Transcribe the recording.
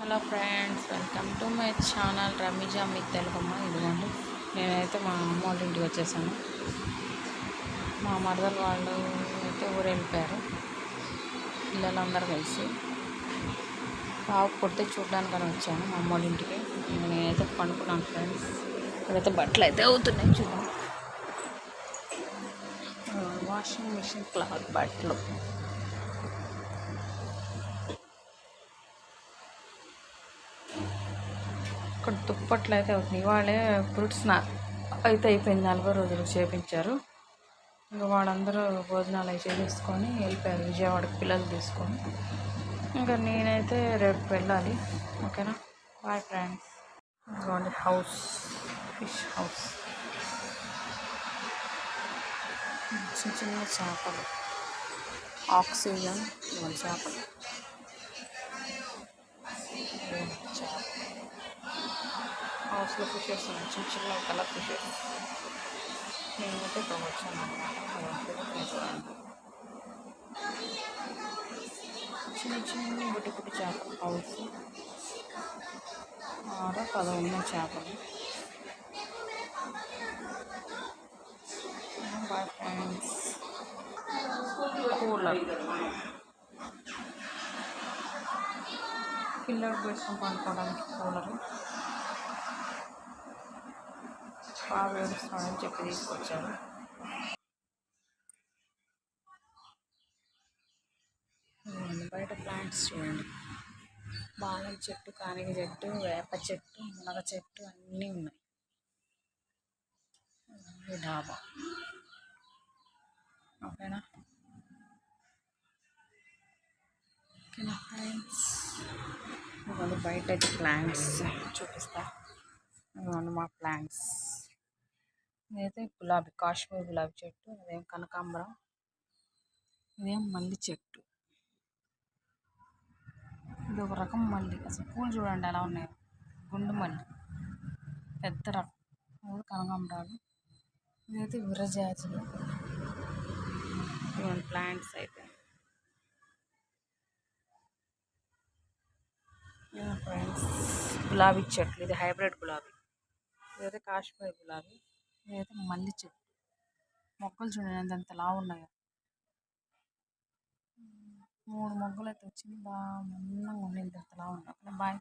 Hello friends, welcome to my channel Rameeza మీ తెలుగమ్మ. ఇదిగోండి, నేనైతే మా అమ్మ వాళ్ళ ఇంటికి వచ్చేసాను. మా మరదలు వాళ్ళు అయితే ఊరు వెళ్ళిపోయారు, పిల్లలందరూ కలిసి. పావు కొడితే చూడడానికని వచ్చాను మా అమ్మ వాళ్ళ ఇంటికి. నేనైతే పండుకున్నాను ఫ్రెండ్స్. ఇక్కడైతే బట్టలు అయితే అవుతున్నాయి చూడండి. వాషింగ్ మిషన్ క్లాత్ బట్టలు. ఇక్కడ దుప్పట్లు అయితే అవుతుంది. ఇవాళే ఫ్రూట్స్ అయితే అయిపోయింది, 4వ రోజులకు చేపించారు. ఇంకా వాళ్ళందరూ భోజనాలు అవి చేసేసుకొని వెళ్ళిపోయారు విజయవాడకి పిల్లలు తీసుకొని. ఇంకా నేనైతే రేపు వెళ్ళాలి. ఓకేనా, బాయ్ ఫ్రెండ్స్. ఇదిగోండి హౌస్, ఫిష్ హౌస్. చిన్న చిన్న చేపలు, ఆక్సిజన్ చేపలు. హౌస్లో ఫిషెస్ ఉన్నాయి, చిన్న చిన్న కలర్ ఫిషెస్. నేనైతే ఇక్కడ వచ్చాను అన్నమాట. చిన్న చిన్న బుడ్డి బుడ్డి చేపలు. హౌస్ 6-10 ఉన్నాయి చేపలు. Bye friends. కూలర్, పిల్లలకు పెట్టుకుని పండుకోవడానికి కూలరు. బాగా ఏడుస్తాడని చెప్పి తీసుకొచ్చారు. బయట ప్లాంట్స్ చూడండి, బాలం చెట్టు, కానిగ చెట్టు, వేప చెట్టు, మునగ చెట్టు అన్నీ ఉన్నాయి. డాబా. ఓకేనా ఓకేనా ఫ్రెండ్స్. ఇవాళ బయట అయితే ప్లాంట్స్ చూపిస్తా. ఇవన్నీ మా ప్లాంట్స్. ఇదైతే గులాబీ, కాశ్మీర్ గులాబీ చెట్టు. అదేం కనకాంబరం. ఇదేం మల్లి చెట్టు. ఇది ఒక రకం మల్లి. అసలు పూలు చూడండి ఎలా ఉన్నాయో. గుండు మల్లి, పెద్ద రకం. అది కనకాంబరాలు. ఇదైతే విరజాజులు. ఇవన్నీ ప్లాంట్స్ అయితే. ఫ్రెండ్స్, గులాబీ చెట్లు. ఇది హైబ్రిడ్ గులాబీ. ఇదైతే కాశ్మీర్ గులాబీ. ఇదైతే మల్లి చెట్టు. మొక్కలు చూడండి ఎంత లావు ఉన్నాయో. 3 మొగ్గలు అయితే వచ్చింది. బాగా మందంగా ఉండింది. ఎంత లావు ఉన్నాయి. బాయ్.